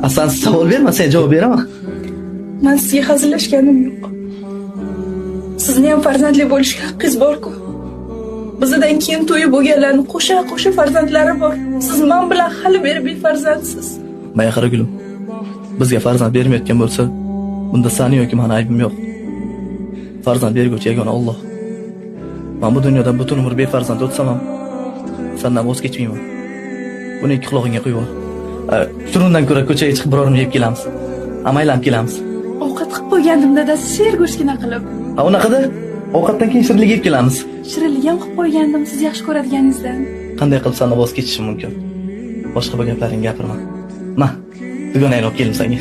Sen savol berma, sen javob beraman. Men sizga hazillashganim yo'q. Sizni ham farzandli bo'lishga haqqingiz bor-ku. Bizdan keyin to'yi bo'lganlarning qo'sha farzandlari bor. Siz men bilan hali beri befarzandsiz. Maya qara gulim. Bizga farzand bermayotgan bo'lsa, bunda seni yoki meni aybim yo'q. Farzand berguvchi yagona Alloh. Men bu dunyoda butun umr befarzand o'tsam ham sendan voz kechmayman. Buni ikki quloqingga qo'yib ol. Shundan ko'ra ko'chaga chiqib birorimiz yeb kelamiz. Amaylanib kelamiz. Ovqat qilib qo'ygandim dadasi, sher go'shtgina qilib. Unaqada ovqatdan keyin shirinlik yeb kelamiz. Shirinlik ham qilib qo'ygandim siz yaxshi ko'radiganingizdan. Qanday qilib sendan voz kechishim mumkin? Boshqa bir gaplaringni gapirma. Ma, dugonangni olib keldim senga.